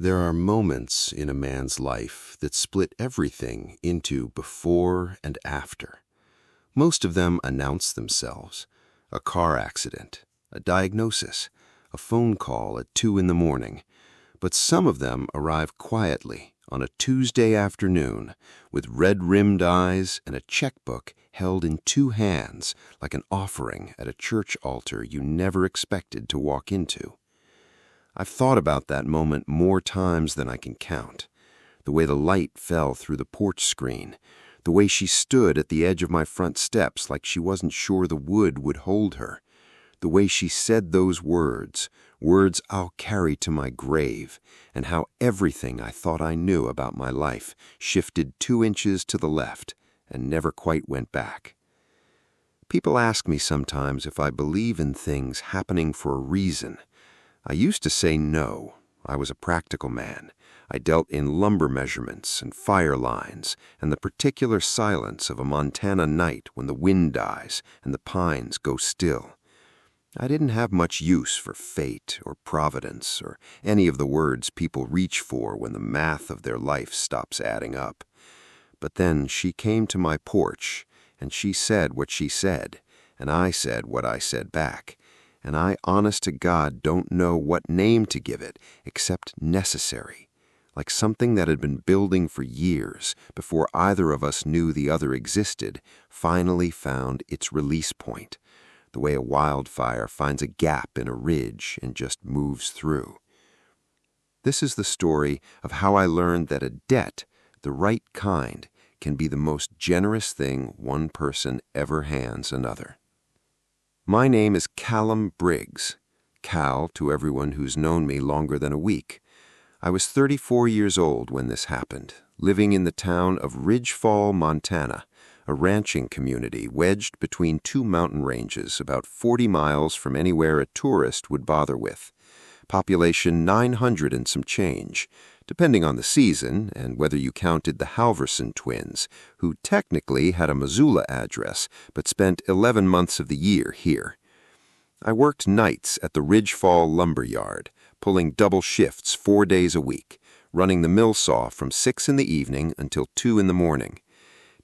There are moments in a man's life that split everything into before and after. Most of them announce themselves: a car accident, a diagnosis, a phone call at 2 in the morning. But some of them arrive quietly on a Tuesday afternoon with red-rimmed eyes and a checkbook held in two hands like an offering at a church altar you never expected to walk into. I've thought about that moment more times than I can count. The way the light fell through the porch screen, the way she stood at the edge of my front steps like she wasn't sure the wood would hold her, the way she said those words I'll carry to my grave, and how everything I thought I knew about my life shifted 2 inches to the left and never quite went back. People ask me sometimes if I believe in things happening for a reason. I used to say no. I was a practical man. I dealt in lumber measurements and fire lines and the particular silence of a Montana night when the wind dies and the pines go still. I didn't have much use for fate or providence or any of the words people reach for when the math of their life stops adding up. But then she came to my porch, and she said what she said, and I said what I said back. And I, honest to God, don't know what name to give it except necessary, like something that had been building for years before either of us knew the other existed, finally found its release point, the way a wildfire finds a gap in a ridge and just moves through. This is the story of how I learned that a debt, the right kind, can be the most generous thing one person ever hands another. My name is Callum Briggs, Cal to everyone who's known me longer than a week. I was 34 years old when this happened, living in the town of Ridgefall, Montana, a ranching community wedged between 2 mountain ranges about 40 miles from anywhere a tourist would bother with. Population 900 and some change, depending on the season and whether you counted the Halverson twins, who technically had a Missoula address but spent 11 months of the year here. I worked nights at the Ridgefall lumber yard, pulling double shifts 4 days a week, running the mill saw from 6 in the evening until 2 in the morning.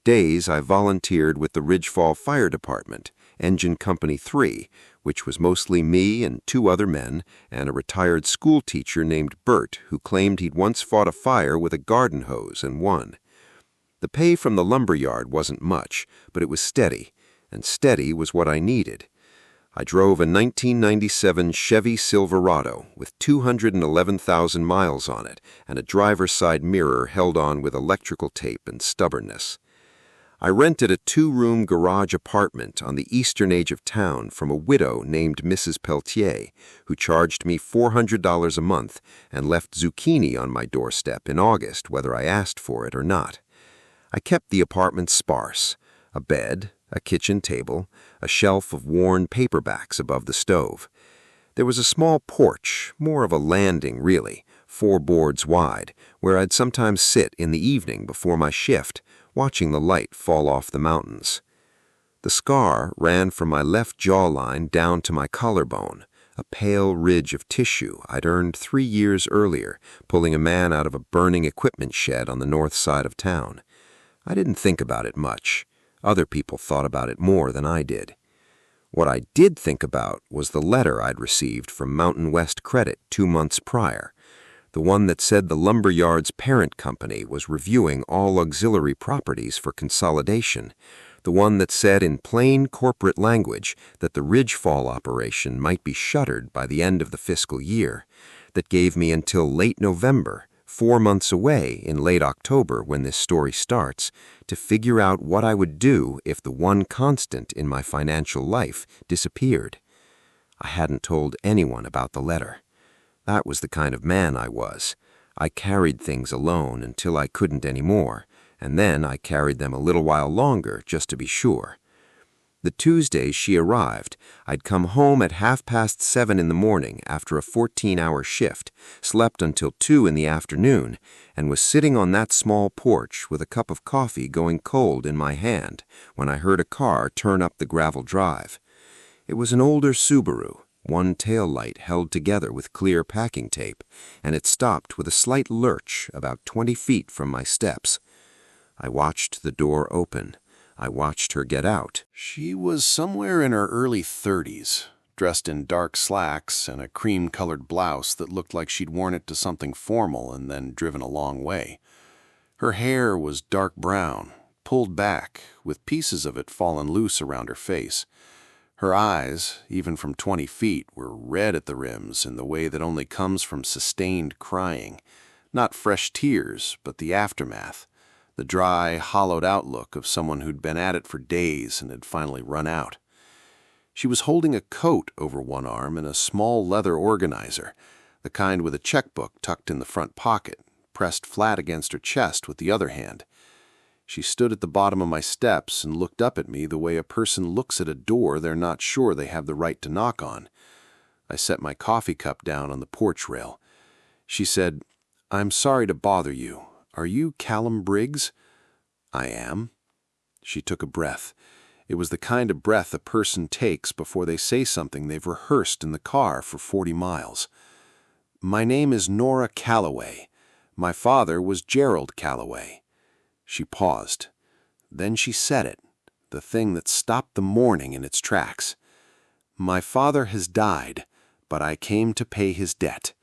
Days I volunteered with the Ridgefall Fire Department, Engine Company 3, which was mostly me and 2 other men and a retired school teacher named Bert who claimed he'd once fought a fire with a garden hose and won. The pay from the lumber yard wasn't much, but it was steady, and steady was what I needed. I drove a 1997 Chevy Silverado with 211,000 miles on it and a driver's side mirror held on with electrical tape and stubbornness. I rented a 2-room garage apartment on the eastern edge of town from a widow named Mrs. Peltier, who charged me $400 a month and left zucchini on my doorstep in August whether I asked for it or not. I kept the apartment sparse: a bed, a kitchen table, a shelf of worn paperbacks above the stove. There was a small porch, more of a landing really, 4 boards wide, where I'd sometimes sit in the evening before my shift, watching the light fall off the mountains. The scar ran from my left jawline down to my collarbone, a pale ridge of tissue I'd earned 3 years earlier, pulling a man out of a burning equipment shed on the north side of town. I didn't think about it much. Other people thought about it more than I did. What I did think about was the letter I'd received from Mountain West Credit 2 months prior, the one that said the lumberyard's parent company was reviewing all auxiliary properties for consolidation, the one that said in plain corporate language that the Ridgefall operation might be shuttered by the end of the fiscal year, that gave me until late November, 4 months away in late October when this story starts, to figure out what I would do if the one constant in my financial life disappeared. I hadn't told anyone about the letter. That was the kind of man I was. I carried things alone until I couldn't anymore, and then I carried them a little while longer just to be sure. The Tuesdays she arrived, I'd come home at 7:30 in the morning after a 14-hour shift, slept until 2 in the afternoon, and was sitting on that small porch with a cup of coffee going cold in my hand when I heard a car turn up the gravel drive. It was an older Subaru, One tail light held together with clear packing tape, and it stopped with a slight lurch about 20 feet from my steps. I watched the door open. I watched her get out. She was somewhere in her early 30s, dressed in dark slacks and a cream-colored blouse that looked like she'd worn it to something formal and then driven a long way. Her hair was dark brown, pulled back, with pieces of it fallen loose around her face. Her eyes, even from 20 feet, were red at the rims in the way that only comes from sustained crying. Not fresh tears, but the aftermath. The dry, hollowed-out look of someone who'd been at it for days and had finally run out. She was holding a coat over one arm and a small leather organizer, the kind with a checkbook tucked in the front pocket, pressed flat against her chest with the other hand. She stood at the bottom of my steps and looked up at me the way a person looks at a door they're not sure they have the right to knock on. I set my coffee cup down on the porch rail. She said, "I'm sorry to bother you. Are you Callum Briggs?" "I am." She took a breath. It was the kind of breath a person takes before they say something they've rehearsed in the car for 40 miles. "My name is Nora Calloway. My father was Gerald Calloway." She paused. Then she said it, the thing that stopped the morning in its tracks. "My father has died, but I came to pay his debt."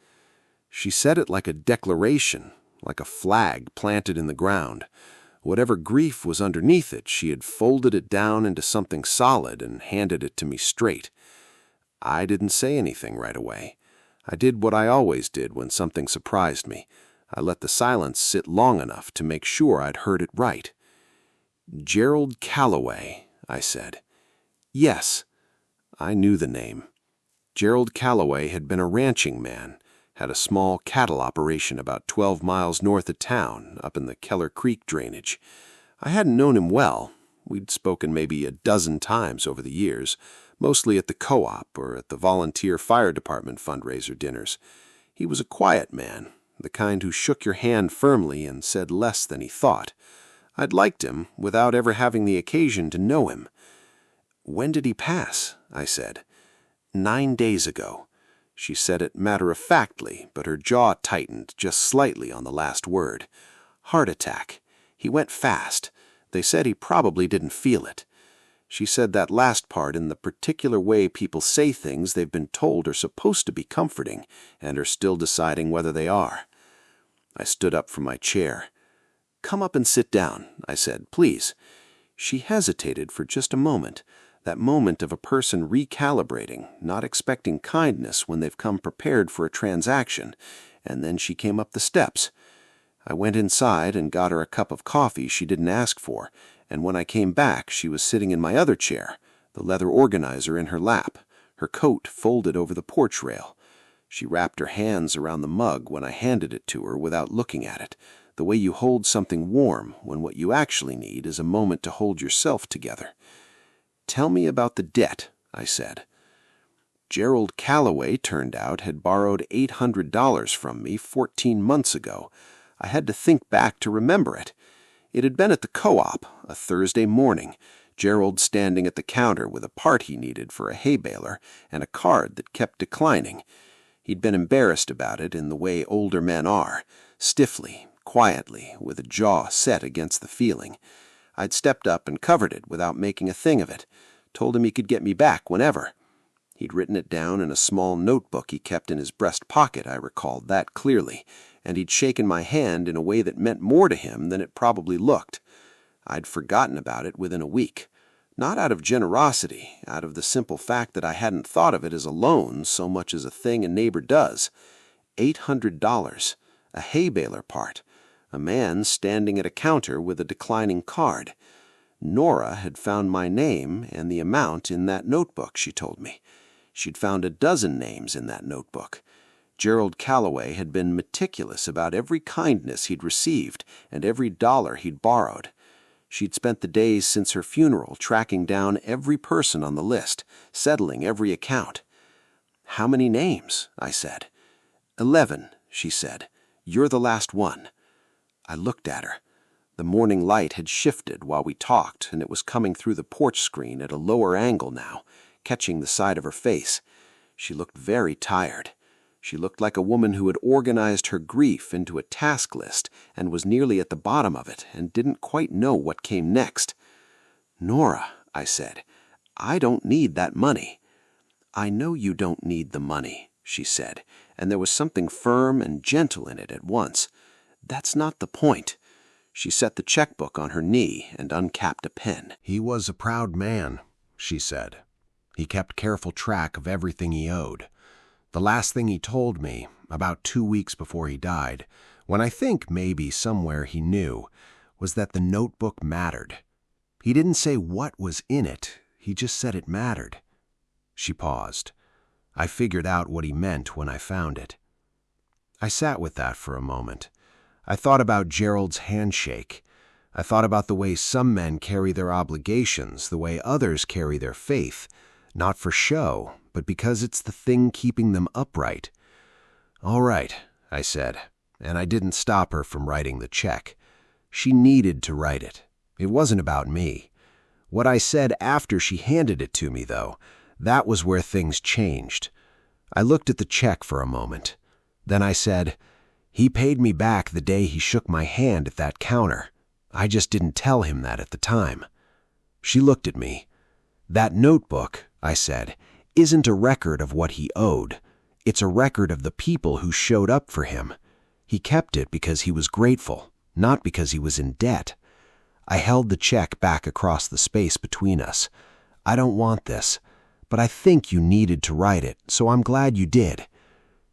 She said it like a declaration, like a flag planted in the ground. Whatever grief was underneath it, she had folded it down into something solid and handed it to me straight. I didn't say anything right away. I did what I always did when something surprised me. I let the silence sit long enough to make sure I'd heard it right. "Gerald Calloway," I said. "Yes." I knew the name. Gerald Calloway had been a ranching man, had a small cattle operation about 12 miles north of town, up in the Keller Creek drainage. I hadn't known him well. We'd spoken maybe a dozen times over the years, mostly at the co-op or at the volunteer fire department fundraiser dinners. He was a quiet man, the kind who shook your hand firmly and said less than he thought. I'd liked him without ever having the occasion to know him. "When did he pass?" I said. 9 days ago." She said it matter-of-factly, but her jaw tightened just slightly on the last word. "Heart attack. He went fast. They said he probably didn't feel it." She said that last part in the particular way people say things they've been told are supposed to be comforting and are still deciding whether they are. I stood up from my chair. "Come up and sit down," I said, "please." She hesitated for just a moment, that moment of a person recalibrating, not expecting kindness when they've come prepared for a transaction, and then she came up the steps. I went inside and got her a cup of coffee she didn't ask for, and when I came back she was sitting in my other chair, the leather organizer in her lap, her coat folded over the porch rail. She wrapped her hands around the mug when I handed it to her without looking at it, the way you hold something warm when what you actually need is a moment to hold yourself together. "Tell me about the debt," I said. Gerald Calloway, turned out, had borrowed $800 from me 14 months ago. I had to think back to remember it. It had been at the co-op, a Thursday morning, Gerald standing at the counter with a part he needed for a hay baler and a card that kept declining. He'd been embarrassed about it in the way older men are, stiffly, quietly, with a jaw set against the feeling. I'd stepped up and covered it without making a thing of it, told him he could get me back whenever. He'd written it down in a small notebook he kept in his breast pocket, I recalled that clearly, and he'd shaken my hand in a way that meant more to him than it probably looked. I'd forgotten about it within a week. Not out of generosity, out of the simple fact that I hadn't thought of it as a loan so much as a thing a neighbor does. $800. A hay baler part. A man standing at a counter with a declining card. Nora had found my name and the amount in that notebook, she told me. She'd found a dozen names in that notebook. Gerald Calloway had been meticulous about every kindness he'd received and every dollar he'd borrowed. She'd spent the days since her funeral tracking down every person on the list, settling every account. "How many names?" I said. 11, she said. "You're the last one." I looked at her. The morning light had shifted while we talked, and it was coming through the porch screen at a lower angle now, catching the side of her face. She looked very tired. She looked like a woman who had organized her grief into a task list and was nearly at the bottom of it and didn't quite know what came next. "Nora," I said, "I don't need that money." "I know you don't need the money," she said, and there was something firm and gentle in it at once. "That's not the point." She set the checkbook on her knee and uncapped a pen. "He was a proud man," she said. "He kept careful track of everything he owed. The last thing he told me, about 2 weeks before he died, when I think maybe somewhere he knew, was that the notebook mattered. He didn't say what was in it, he just said it mattered." She paused. I figured out what he meant when I found it. I sat with that for a moment. I thought about Gerald's handshake. I thought about the way some men carry their obligations, the way others carry their faith, not for show, but because it's the thing keeping them upright. "All right," I said, and I didn't stop her from writing the check. She needed to write it. It wasn't about me. What I said after she handed it to me, though, that was where things changed. I looked at the check for a moment. Then I said, "He paid me back the day he shook my hand at that counter. I just didn't tell him that at the time." She looked at me. "That notebook," I said, "isn't a record of what he owed. It's a record of the people who showed up for him. He kept it because he was grateful, not because he was in debt." I held the check back across the space between us. "I don't want this, but I think you needed to write it, so I'm glad you did."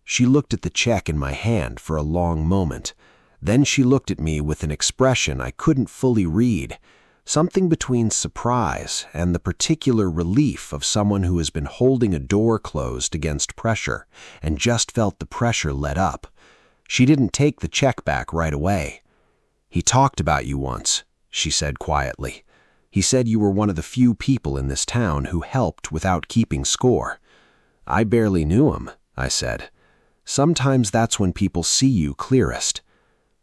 She looked at the check in my hand for a long moment. Then she looked at me with an expression I couldn't fully read, something between surprise and the particular relief of someone who has been holding a door closed against pressure and just felt the pressure let up. She didn't take the check back right away. "He talked about you once," she said quietly. "He said you were one of the few people in this town who helped without keeping score." "I barely knew him," I said. "Sometimes that's when people see you clearest."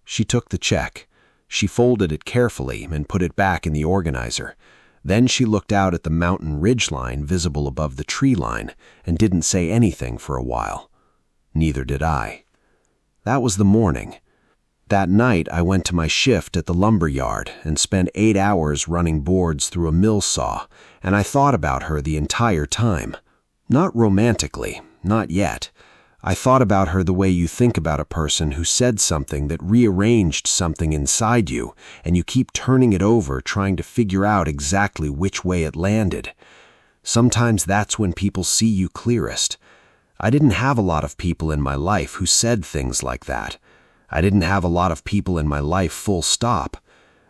She took the check. She folded it carefully and put it back in the organizer. Then she looked out at the mountain ridge line visible above the tree line and didn't say anything for a while. Neither did I. That was the morning. That night I went to my shift at the lumber yard and spent 8 hours running boards through a mill saw, and I thought about her the entire time. Not romantically, not yet. I thought about her the way you think about a person who said something that rearranged something inside you, and you keep turning it over trying to figure out exactly which way it landed. Sometimes that's when people see you clearest. I didn't have a lot of people in my life who said things like that. I didn't have a lot of people in my life full stop.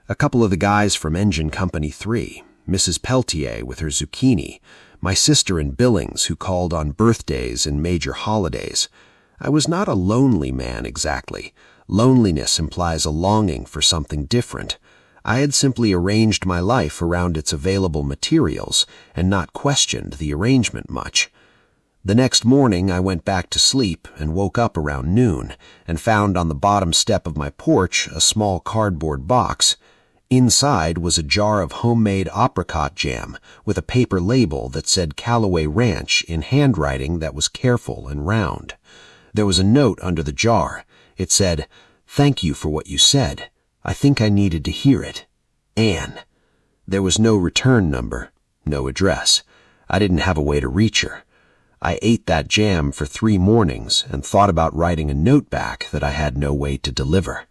A couple of the guys from Engine Company 3, Mrs. Peltier with her zucchini, my sister in Billings who called on birthdays and major holidays. I was not a lonely man exactly. Loneliness implies a longing for something different. I had simply arranged my life around its available materials and not questioned the arrangement much. The next morning I went back to sleep and woke up around noon and found on the bottom step of my porch a small cardboard box. Inside was a jar of homemade apricot jam with a paper label that said Callaway Ranch in handwriting that was careful and round. There was a note under the jar. It said, "Thank you for what you said. I think I needed to hear it. Anne." There was no return number, no address. I didn't have a way to reach her. I ate that jam for 3 mornings and thought about writing a note back that I had no way to deliver.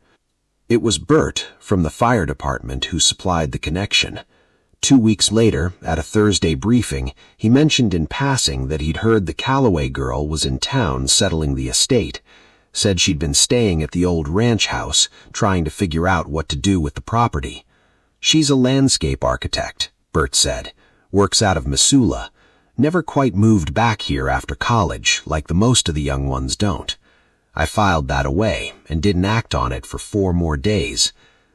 It was Bert from the fire department who supplied the connection. 2 weeks later, at a Thursday briefing, he mentioned in passing that he'd heard the Callaway girl was in town settling the estate. Said she'd been staying at the old ranch house, trying to figure out what to do with the property. "She's a landscape architect," Bert said. "Works out of Missoula. Never quite moved back here after college, like the most of the young ones don't." I filed that away and didn't act on it for 4 more days.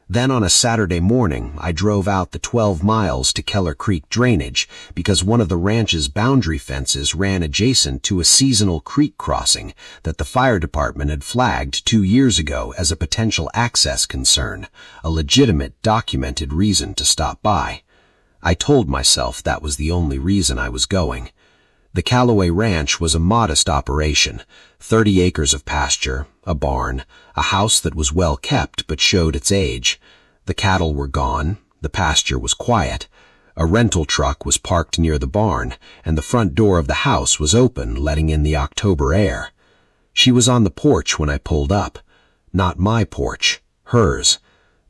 Then on a Saturday morning, I drove out the 12 miles to Keller Creek drainage because one of the ranch's boundary fences ran adjacent to a seasonal creek crossing that the fire department had flagged 2 years ago as a potential access concern, a legitimate, documented reason to stop by. I told myself that was the only reason I was going. The Callaway Ranch was a modest operation, 30 acres of pasture, a barn, a house that was well kept but showed its age. The cattle were gone, the pasture was quiet. A rental truck was parked near the barn, and the front door of the house was open, letting in the October air. She was on the porch when I pulled up. Not my porch, hers.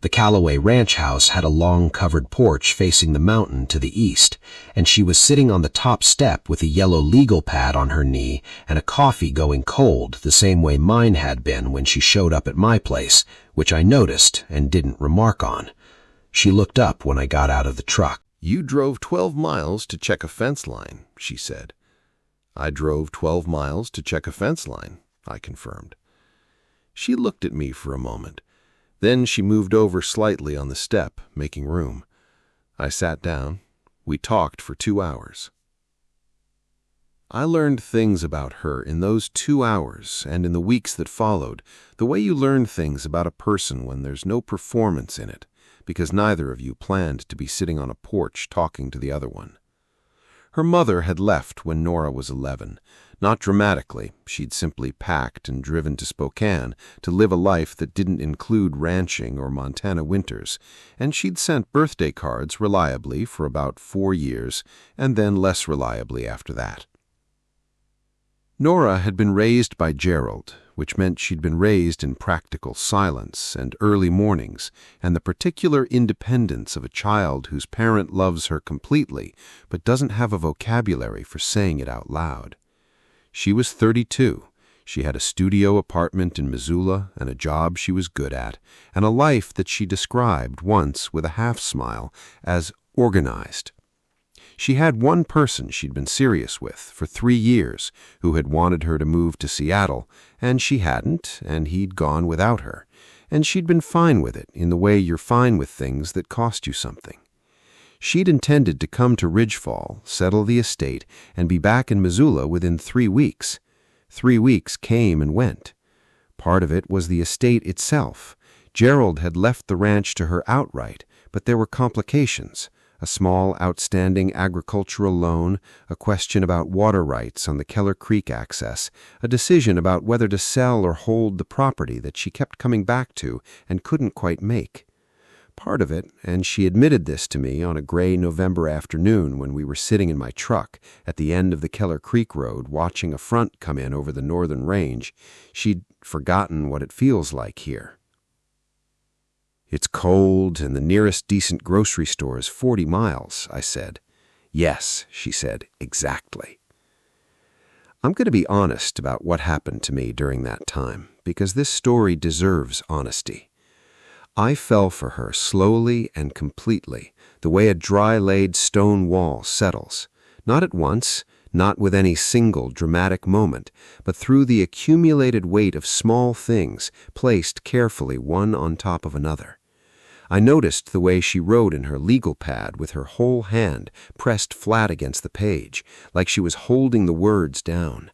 The Callaway Ranch house had a long covered porch facing the mountain to the east, and she was sitting on the top step with a yellow legal pad on her knee and a coffee going cold the same way mine had been when she showed up at my place, which I noticed and didn't remark on. She looked up when I got out of the truck. "You drove 12 miles to check a fence line," she said. "I drove 12 miles to check a fence line," I confirmed. She looked at me for a moment. Then she moved over slightly on the step, making room. I sat down. We talked for 2 hours. I learned things about her in those 2 hours and in the weeks that followed, the way you learn things about a person when there's no performance in it, because neither of you planned to be sitting on a porch talking to the other one. Her mother had left when Nora was 11. Not dramatically, she'd simply packed and driven to Spokane to live a life that didn't include ranching or Montana winters, and she'd sent birthday cards reliably for about 4 years, and then less reliably after that. Nora had been raised by Gerald, which meant she'd been raised in practical silence and early mornings and the particular independence of a child whose parent loves her completely but doesn't have a vocabulary for saying it out loud. She was 32. She had a studio apartment in Missoula and a job she was good at, and a life that she described once with a half-smile as organized. She had one person she'd been serious with for 3 years who had wanted her to move to Seattle, and she hadn't, and he'd gone without her, and she'd been fine with it in the way you're fine with things that cost you something. She'd intended to come to Ridgefall, settle the estate, and be back in Missoula within 3 weeks. 3 weeks came and went. Part of it was the estate itself. Gerald had left the ranch to her outright, but there were complications. A small outstanding agricultural loan, a question about water rights on the Keller Creek access, a decision about whether to sell or hold the property that she kept coming back to and couldn't quite make. Part of it, and she admitted this to me on a gray November afternoon when we were sitting in my truck at the end of the Keller Creek Road watching a front come in over the northern range, she'd forgotten what it feels like here. "It's cold, and the nearest decent grocery store is 40 miles, I said. "Yes," she said, "exactly." I'm going to be honest about what happened to me during that time, because this story deserves honesty. I fell for her slowly and completely, the way a dry-laid stone wall settles, not at once, not with any single dramatic moment, but through the accumulated weight of small things placed carefully one on top of another. I noticed the way she wrote in her legal pad with her whole hand pressed flat against the page, like she was holding the words down.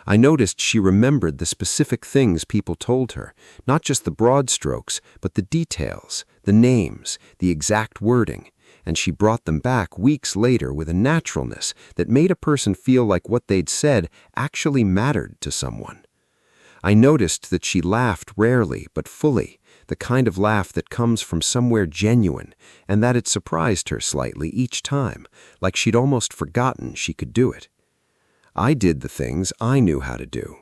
I noticed she remembered the specific things people told her, not just the broad strokes, but the details, the names, the exact wording, and she brought them back weeks later with a naturalness that made a person feel like what they'd said actually mattered to someone. I noticed that she laughed rarely but fully, the kind of laugh that comes from somewhere genuine, and that it surprised her slightly each time, like she'd almost forgotten she could do it. I did the things I knew how to do.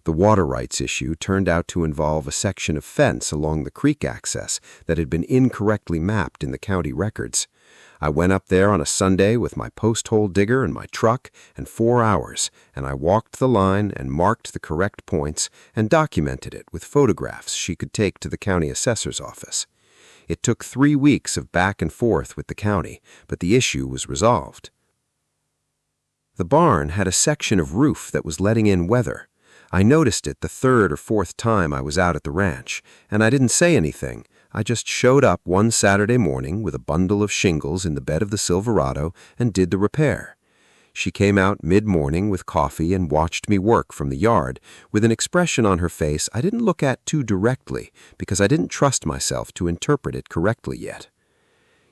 The water rights issue turned out to involve a section of fence along the creek access that had been incorrectly mapped in the county records. I went up there on a Sunday with my post-hole digger and my truck and 4 hours, and I walked the line and marked the correct points and documented it with photographs she could take to the county assessor's office. It took 3 weeks of back and forth with the county, but the issue was resolved. The barn had a section of roof that was letting in weather. I noticed it the 3rd or 4th time I was out at the ranch, and I didn't say anything. I just showed up one Saturday morning with a bundle of shingles in the bed of the Silverado and did the repair. She came out mid-morning with coffee and watched me work from the yard with an expression on her face I didn't look at too directly because I didn't trust myself to interpret it correctly yet.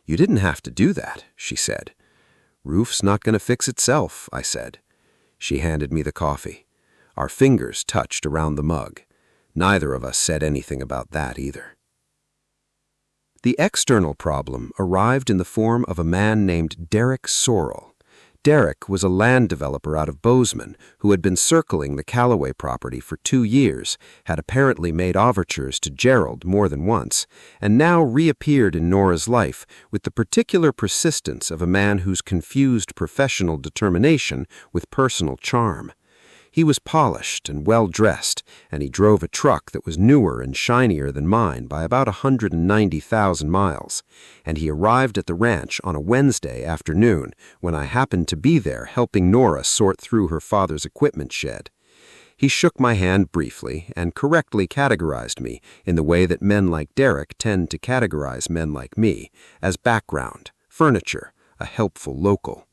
"You didn't have to do that," she said. "Roof's not going to fix itself," I said. She handed me the coffee. Our fingers touched around the mug. Neither of us said anything about that either. The external problem arrived in the form of a man named Derek Sorrell. Derek was a land developer out of Bozeman who had been circling the Callaway property for 2 years, had apparently made overtures to Gerald more than once, and now reappeared in Nora's life with the particular persistence of a man who's confused professional determination with personal charm. He was polished and well-dressed, and he drove a truck that was newer and shinier than mine by about 190,000 miles, and he arrived at the ranch on a Wednesday afternoon when I happened to be there helping Nora sort through her father's equipment shed. He shook my hand briefly and correctly categorized me in the way that men like Derek tend to categorize men like me, as background, furniture, a helpful local.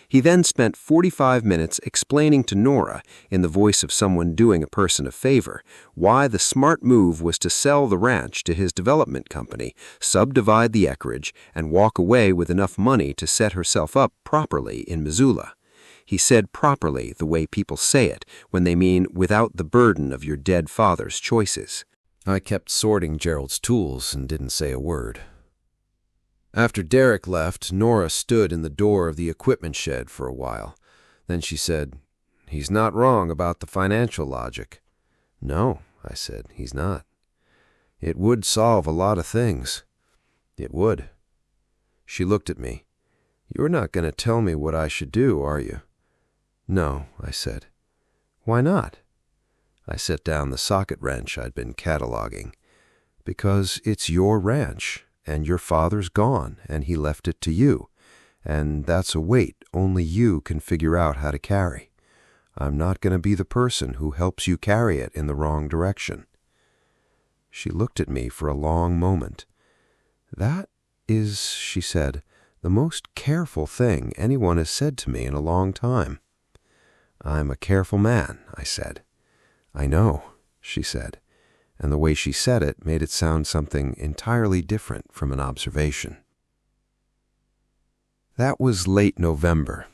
He then spent 45 minutes explaining to Nora, in the voice of someone doing a person a favor, why the smart move was to sell the ranch to his development company, subdivide the acreage, and walk away with enough money to set herself up properly in Missoula. He said properly the way people say it when they mean without the burden of your dead father's choices. I kept sorting Gerald's tools and didn't say a word. After Derek left, Nora stood in the door of the equipment shed for a while. Then she said, "He's not wrong about the financial logic." "No," I said, "he's not. It would solve a lot of things. It would." She looked at me. "You're not going to tell me what I should do, are you?" "No," I said. "Why not?" I set down the socket wrench I'd been cataloging. "Because it's your ranch. And your father's gone, and he left it to you, and that's a weight only you can figure out how to carry. I'm not going to be the person who helps you carry it in the wrong direction." She looked at me for a long moment. "That is," she said, "the most careful thing anyone has said to me in a long time." "I'm a careful man," I said. "I know," she said. And the way she said it made it sound something entirely different from an observation. That was late November.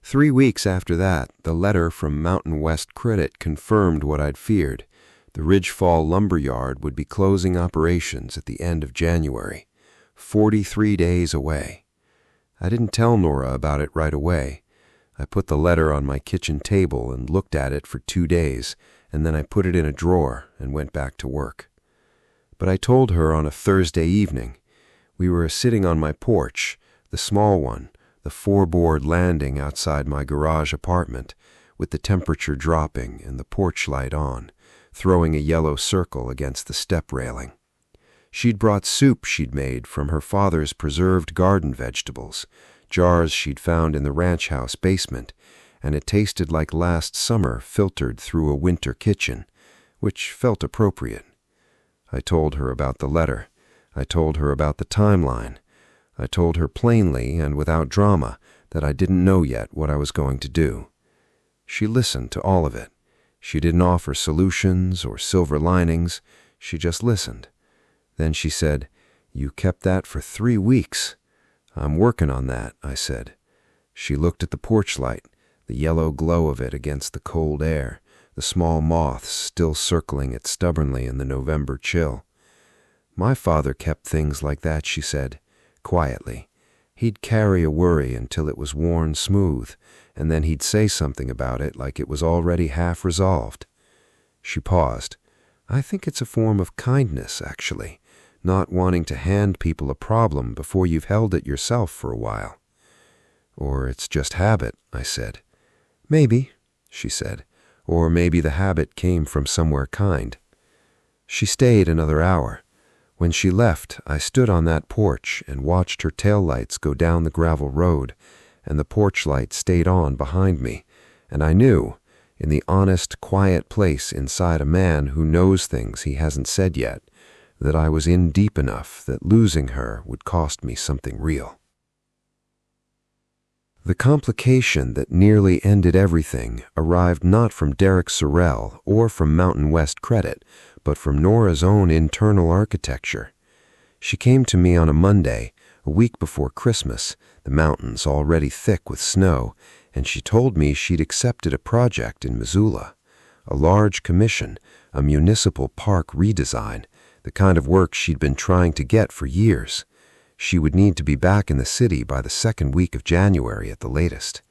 3 weeks after that, the letter from Mountain West Credit confirmed what I'd feared. The Ridgefall lumber yard would be closing operations at the end of January, 43 days away. I didn't tell Nora about it right away. I put the letter on my kitchen table and looked at it for 2 days, and then I put it in a drawer and went back to work. But I told her on a Thursday evening. We were sitting on my porch, the small one, the 4-board landing outside my garage apartment, with the temperature dropping and the porch light on, throwing a yellow circle against the step railing. She'd brought soup she'd made from her father's preserved garden vegetables, jars she'd found in the ranch house basement, and it tasted like last summer filtered through a winter kitchen, which felt appropriate. I told her about the letter. I told her about the timeline. I told her plainly and without drama that I didn't know yet what I was going to do. She listened to all of it. She didn't offer solutions or silver linings. She just listened. Then she said, "You kept that for 3 weeks." "I'm working on that," I said. She looked at the porch light, the yellow glow of it against the cold air, the small moths still circling it stubbornly in the November chill. "My father kept things like that," she said, quietly. "He'd carry a worry until it was worn smooth, and then he'd say something about it like it was already half resolved." She paused. "I think it's a form of kindness, actually, not wanting to hand people a problem before you've held it yourself for a while." "Or it's just habit," I said. "Maybe," she said, "or maybe the habit came from somewhere kind." She stayed another hour. When she left, I stood on that porch and watched her taillights go down the gravel road, and the porch light stayed on behind me, and I knew, in the honest, quiet place inside a man who knows things he hasn't said yet, that I was in deep enough that losing her would cost me something real. The complication that nearly ended everything arrived not from Derek Sorrell or from Mountain West Credit, but from Nora's own internal architecture. She came to me on a Monday, a week before Christmas, the mountains already thick with snow, and she told me she'd accepted a project in Missoula, a large commission, a municipal park redesign, the kind of work she'd been trying to get for years. She would need to be back in the city by the second week of January at the latest.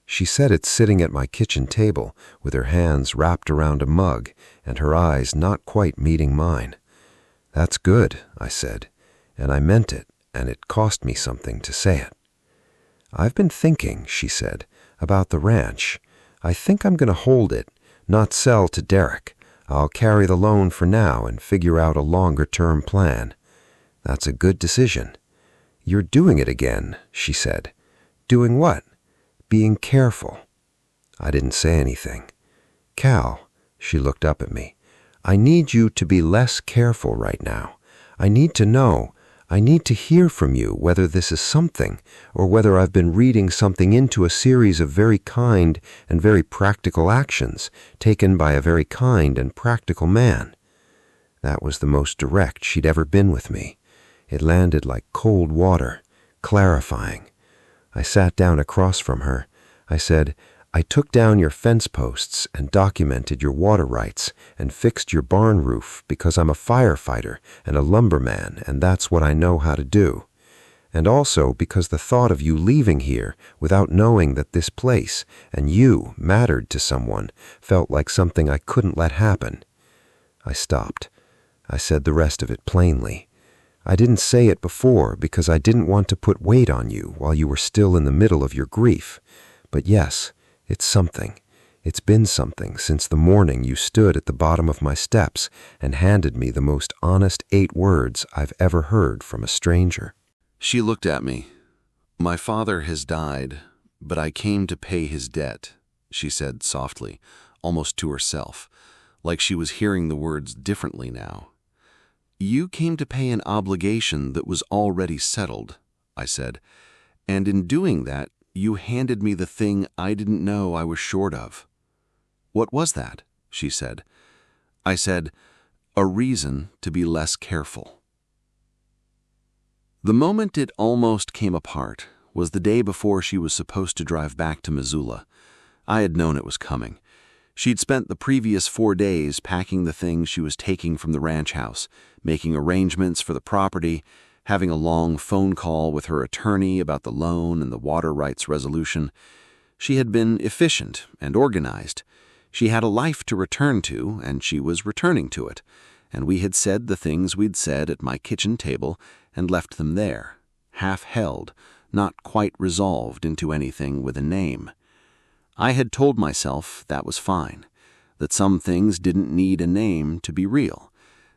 She said it sitting at my kitchen table with her hands wrapped around a mug and her eyes not quite meeting mine. "That's good," I said, and I meant it, and it cost me something to say it. "I've been thinking," she said, "about the ranch. I think I'm going to hold it, not sell to Derek. I'll carry the loan for now and figure out a longer-term plan." "That's a good decision." "You're doing it again," she said. "Doing what?" "Being careful." I didn't say anything. "Cal," she looked up at me, "I need you to be less careful right now. I need to know, I need to hear from you whether this is something or whether I've been reading something into a series of very kind and very practical actions taken by a very kind and practical man." That was the most direct she'd ever been with me. It landed like cold water, clarifying. I sat down across from her. I said, "I took down your fence posts and documented your water rights and fixed your barn roof because I'm a firefighter and a lumberman, and that's what I know how to do. And also because the thought of you leaving here without knowing that this place and you mattered to someone felt like something I couldn't let happen." I stopped. I said the rest of it plainly. I didn't say it before because I didn't want to put weight on you while you were still in the middle of your grief. But yes, it's something. It's been something since the morning you stood at the bottom of my steps and handed me the most honest 8 words I've ever heard from a stranger. She looked at me. "My father has died, but I came to pay his debt," she said softly, almost to herself, like she was hearing the words differently now. "You came to pay an obligation that was already settled," I said, "and in doing that, you handed me the thing I didn't know I was short of." "What was that?" she said. I said, "A reason to be less careful." The moment it almost came apart was the day before she was supposed to drive back to Missoula. I had known it was coming. She'd spent the previous 4 days packing the things she was taking from the ranch house, making arrangements for the property, having a long phone call with her attorney about the loan and the water rights resolution. She had been efficient and organized. She had a life to return to, and she was returning to it. And we had said the things we'd said at my kitchen table and left them there, half-held, not quite resolved into anything with a name. I had told myself that was fine, that some things didn't need a name to be real,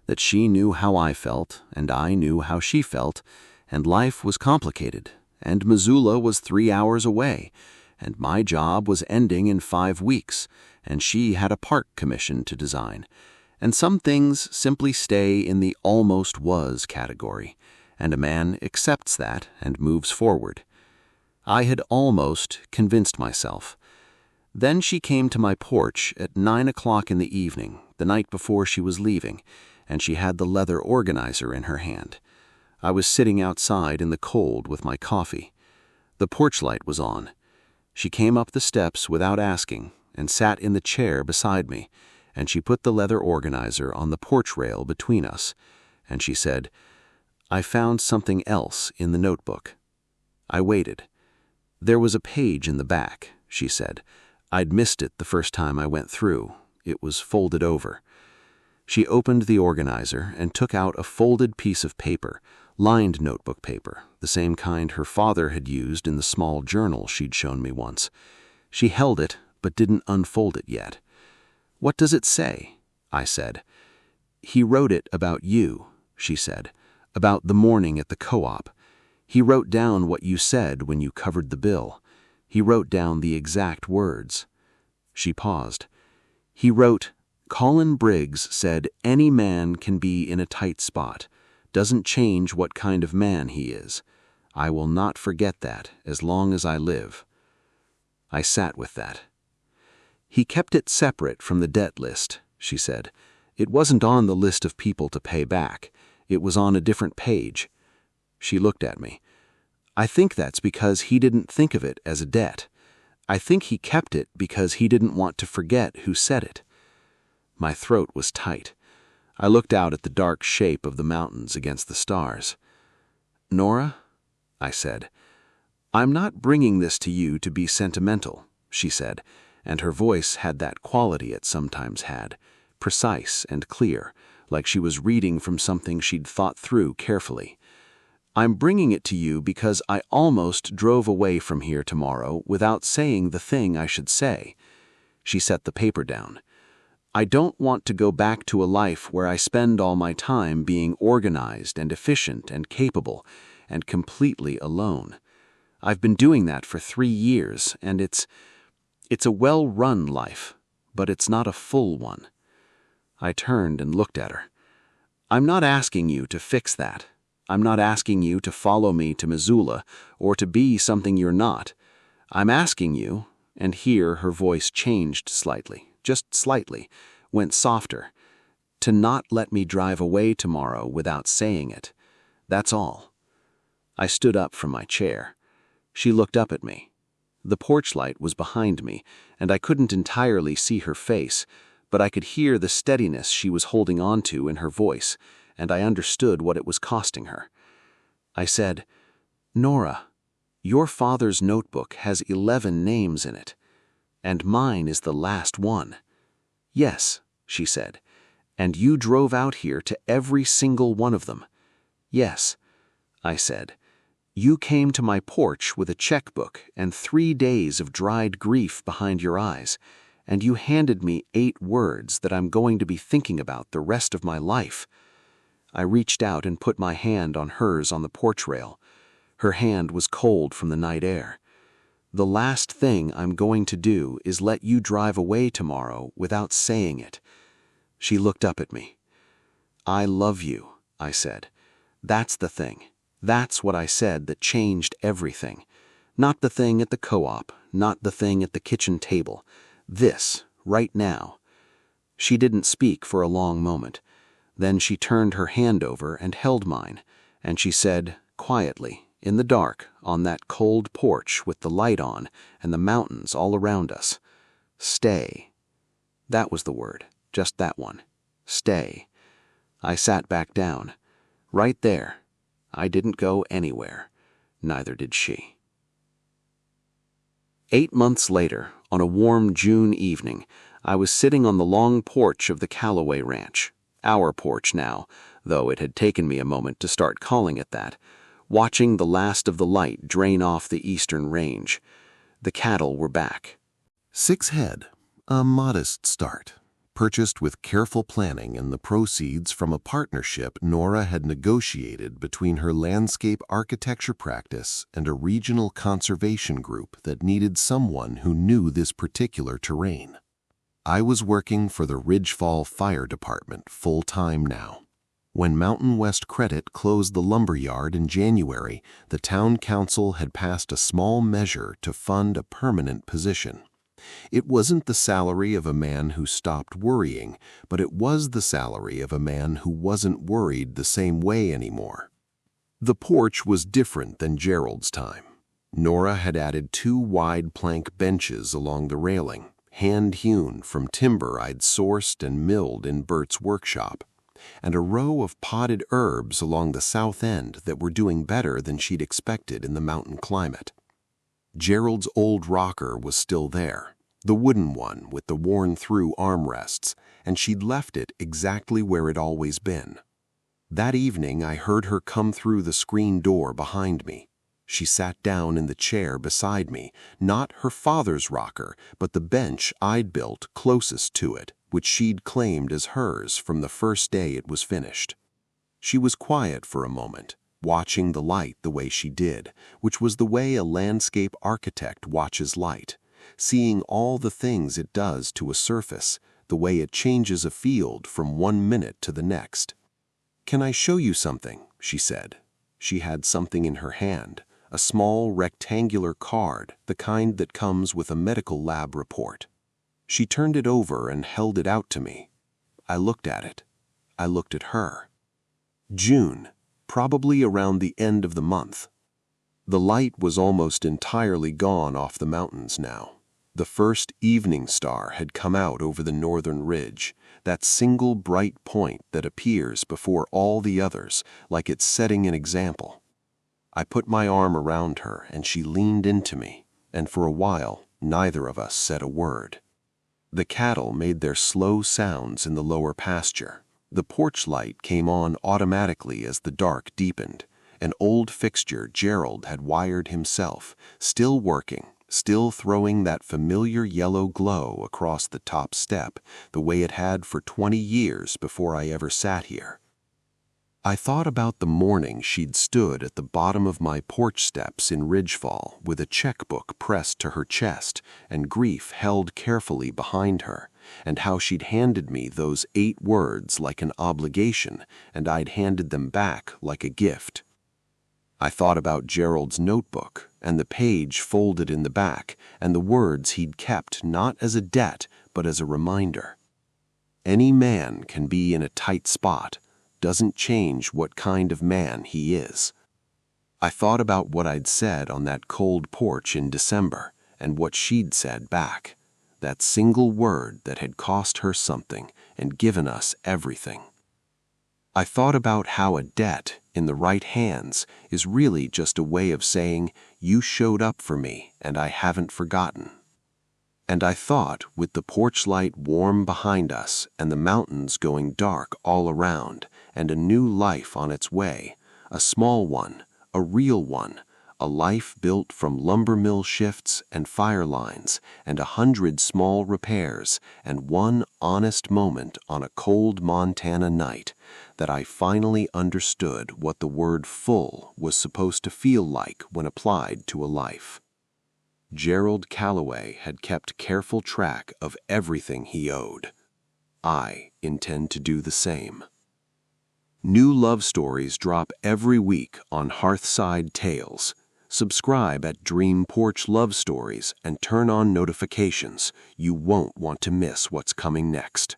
that she knew how I felt and I knew how she felt, and life was complicated, and Missoula was 3 hours away, and my job was ending in 5 weeks, and she had a park commission to design, and some things simply stay in the almost was category, and a man accepts that and moves forward. I had almost convinced myself. Then she came to my porch at 9 o'clock in the evening, the night before she was leaving, and she had the leather organizer in her hand. I was sitting outside in the cold with my coffee. The porch light was on. She came up the steps without asking and sat in the chair beside me, and she put the leather organizer on the porch rail between us, and she said, "I found something else in the notebook." I waited. "There was a page in the back," she said. "I'd missed it the first time I went through. It was folded over." She opened the organizer and took out a folded piece of paper, lined notebook paper, the same kind her father had used in the small journal she'd shown me once. She held it, but didn't unfold it yet. "What does it say?" I said. "He wrote it about you," she said, "about the morning at the co-op. He wrote down what you said when you covered the bill. He wrote down the exact words." She paused. "He wrote, 'Colin Briggs said any man can be in a tight spot. Doesn't change what kind of man he is. I will not forget that as long as I live.'" I sat with that. "He kept it separate from the debt list," she said. "It wasn't on the list of people to pay back. It was on a different page." She looked at me. "I think that's because he didn't think of it as a debt. I think he kept it because he didn't want to forget who said it. My throat was tight. I looked out at the dark shape of the mountains against the stars. "Nora," I said, "I'm not bringing this to you to be sentimental," she said, and her voice had that quality it sometimes had, precise and clear, like she was reading from something she'd thought through carefully. "I'm bringing it to you because I almost drove away from here tomorrow without saying the thing I should say." She set the paper down. "I don't want to go back to a life where I spend all my time being organized and efficient and capable and completely alone. I've been doing that for 3 years, and it's a well-run life, but it's not a full one." I turned and looked at her. "I'm not asking you to fix that. I'm not asking you to follow me to Missoula or to be something you're not. I'm asking you," and here her voice changed slightly, just slightly, went softer, "to not let me drive away tomorrow without saying it. That's all." I stood up from my chair. She looked up at me. The porch light was behind me, and I couldn't entirely see her face, but I could hear the steadiness she was holding on to in her voice, and I understood what it was costing her. I said, "Nora, your father's notebook has 11 names in it, and mine is the last one." "Yes," she said, "and you drove out here to every single one of them." "Yes," I said, "you came to my porch with a checkbook and 3 days of dried grief behind your eyes, and you handed me 8 words that I'm going to be thinking about the rest of my life." I reached out and put my hand on hers on the porch rail. Her hand was cold from the night air. "The last thing I'm going to do is let you drive away tomorrow without saying it." She looked up at me. "I love you," I said. "That's the thing. That's what I said that changed everything. Not the thing at the co-op, not the thing at the kitchen table. This, right now." She didn't speak for a long moment. Then she turned her hand over and held mine, and she said, quietly, in the dark, on that cold porch with the light on and the mountains all around us, "Stay." That was the word, just that one. Stay. I sat back down. Right there. I didn't go anywhere. Neither did she. 8 months later, on a warm June evening, I was sitting on the long porch of the Callaway Ranch, our porch now, though it had taken me a moment to start calling it that, watching the last of the light drain off the eastern range. The cattle were back. 6 head, a modest start, purchased with careful planning and the proceeds from a partnership Nora had negotiated between her landscape architecture practice and a regional conservation group that needed someone who knew this particular terrain. I was working for the Ridgefall Fire Department full-time now. When Mountain West Credit closed the lumber yard in January, the town council had passed a small measure to fund a permanent position. It wasn't the salary of a man who stopped worrying, but it was the salary of a man who wasn't worried the same way anymore. The porch was different than Gerald's time. Nora had added 2 wide plank benches along the railing, hand-hewn from timber I'd sourced and milled in Bert's workshop, and a row of potted herbs along the south end that were doing better than she'd expected in the mountain climate. Gerald's old rocker was still there, the wooden one with the worn-through armrests, and she'd left it exactly where it always been. That evening I heard her come through the screen door behind me. She sat down in the chair beside me, not her father's rocker, but the bench I'd built closest to it, which she'd claimed as hers from the first day it was finished. She was quiet for a moment, watching the light the way she did, which was the way a landscape architect watches light, seeing all the things it does to a surface, the way it changes a field from one minute to the next. "Can I show you something?" she said. She had something in her hand, a small rectangular card, the kind that comes with a medical lab report. She turned it over and held it out to me. I looked at it. I looked at her. June, probably around the end of the month. The light was almost entirely gone off the mountains now, The first evening star had come out over the northern ridge, that single bright point that appears before all the others, like it's setting an example. I put my arm around her and she leaned into me, and for a while neither of us said a word. The cattle made their slow sounds in the lower pasture. The porch light came on automatically as the dark deepened. An old fixture Gerald had wired himself, still working, still throwing that familiar yellow glow across the top step, the way it had for 20 years before I ever sat here. I thought about the morning she'd stood at the bottom of my porch steps in Ridgefall with a checkbook pressed to her chest and grief held carefully behind her, and how she'd handed me those 8 words like an obligation and I'd handed them back like a gift. I thought about Gerald's notebook and the page folded in the back and the words he'd kept not as a debt but as a reminder. Any man can be in a tight spot, doesn't change what kind of man he is. I thought about what I'd said on that cold porch in December and what she'd said back, that single word that had cost her something and given us everything. I thought about how a debt in the right hands is really just a way of saying, you showed up for me and I haven't forgotten. And I thought, with the porch light warm behind us and the mountains going dark all around and a new life on its way, a small one, a real one, a life built from lumber mill shifts and fire lines and 100 small repairs and one honest moment on a cold Montana night, that I finally understood what the word full was supposed to feel like when applied to a life. Gerald Calloway had kept careful track of everything he owed. I intend to do the same. New love stories drop every week on Hearthside Tales. Subscribe at Dream Porch Love Stories and turn on notifications. You won't want to miss what's coming next.